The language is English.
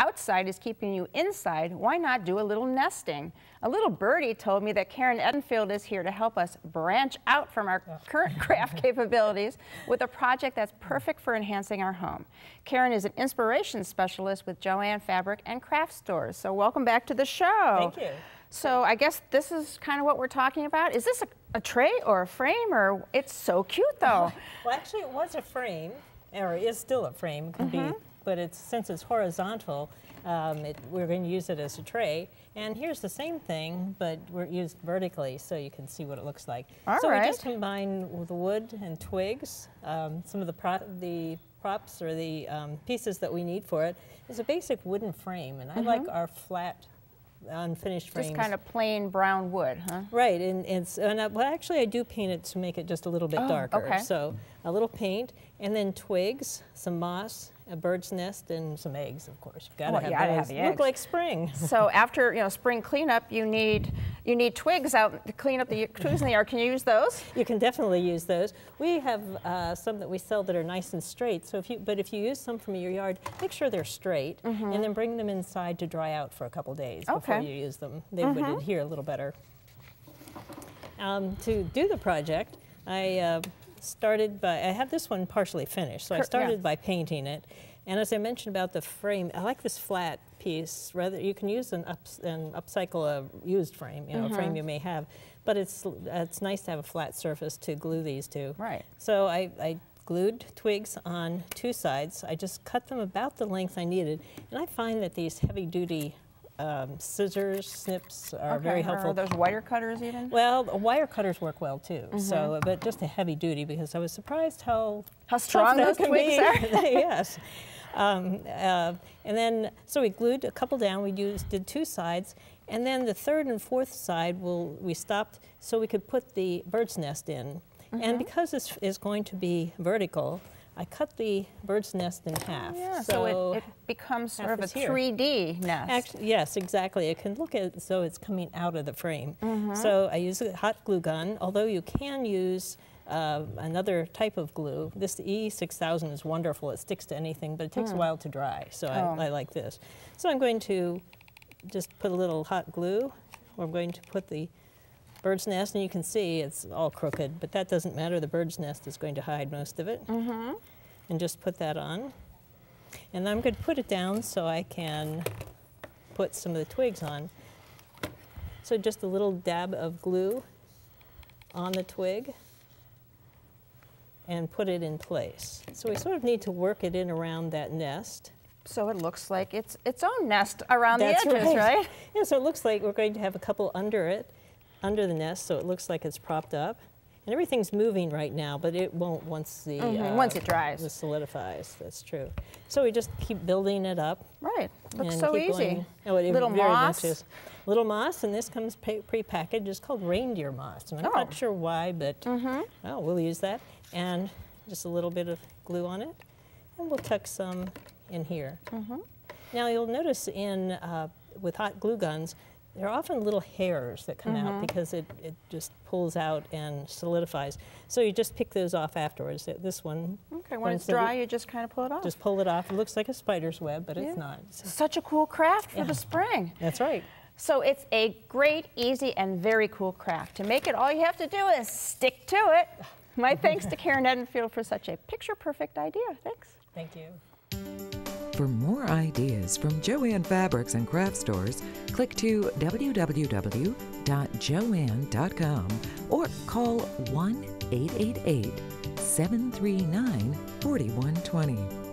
outside is keeping you inside, why not do a little nesting? A little birdie told me that Karen Edenfield is here to help us branch out from our current craft capabilities with a project that's perfect for enhancing our home. Karen is an inspiration specialist with Jo-Ann Fabric and Craft Stores. So welcome back to the show. Thank you. So I guess this is kind of what we're talking about. Is this a tray or a frame, or it's so cute though? Well, actually it was a frame, or is still a frame. It could be, but since it's horizontal, we're going to use it as a tray. And here's the same thing, but we're used vertically, so you can see what it looks like. All so right. we just combine the wood and twigs, some of the props or the pieces that we need for it. It's a basic wooden frame, and I like our flat, unfinished frames. Just kind of plain brown wood, huh? Right, well, actually I do paint it to make it just a little bit darker. Okay. So a little paint, and then twigs, some moss, a bird's nest, and some eggs, of course. You've got to have those. Look like spring. So after spring cleanup, you need twigs out to clean up the twigs in the yard. Can you use those? You can definitely use those. We have some that we sell that are nice and straight. So if you use some from your yard, make sure they're straight, and then bring them inside to dry out for a couple days before you use them. They would adhere a little better. To do the project, I have this one partially finished, so I started by painting it. And as I mentioned about the frame, I like this flat piece. Rather, you can use and upcycle a used frame, a frame you may have, but it's nice to have a flat surface to glue these to. Right. So I glued twigs on two sides. I just cut them about the length I needed, and I find that these heavy-duty scissors, snips are very helpful. Are those wire cutters even? Well, wire cutters work well too. So, but just a heavy duty, because I was surprised how strong those twigs are. Yes. And then, so we glued a couple down. We did two sides, and then the third and fourth side we stopped so we could put the bird's nest in. And because this is going to be vertical, I cut the bird's nest in half. Yeah, so it becomes sort of a 3D nest. Actually, yes, exactly. It can look as though it's coming out of the frame. So I use a hot glue gun, although you can use another type of glue. This E6000 is wonderful. It sticks to anything, but it takes a while to dry, so I like this. So I'm going to just put a little hot glue. We're going to put the bird's nest, and you can see it's all crooked, but that doesn't matter. The bird's nest is going to hide most of it. And just put that on. And I'm going to put it down so I can put some of the twigs on. So just a little dab of glue on the twig and put it in place. So we sort of need to work it in around that nest. So it looks like it's its own nest around That's the edges, right? Yeah, so it looks like we're going to have a couple under the nest, so it looks like it's propped up. And everything's moving right now, but it won't once once it dries. It solidifies, that's true. So we just keep building it up. Right, looks so easy. Little moss. Little moss, and this comes pre-packaged. It's called reindeer moss, and I'm not sure why, but we'll use that. And just a little bit of glue on it, and we'll tuck some in here. Now you'll notice with hot glue guns, there are often little hairs that come out because it just pulls out and solidifies. So you just pick those off afterwards. This one. Okay, when it's dry, you just kind of pull it off. Just pull it off. It looks like a spider's web, but it's not. Such a cool craft for the spring. That's right. So it's a great, easy, and very cool craft. To make it, all you have to do is stick to it. My thanks to Karen Edenfield for such a picture-perfect idea. Thanks. Thank you. For more ideas from Jo-Ann Fabrics and Craft Stores, click to www.joann.com or call 1-888-739-4120.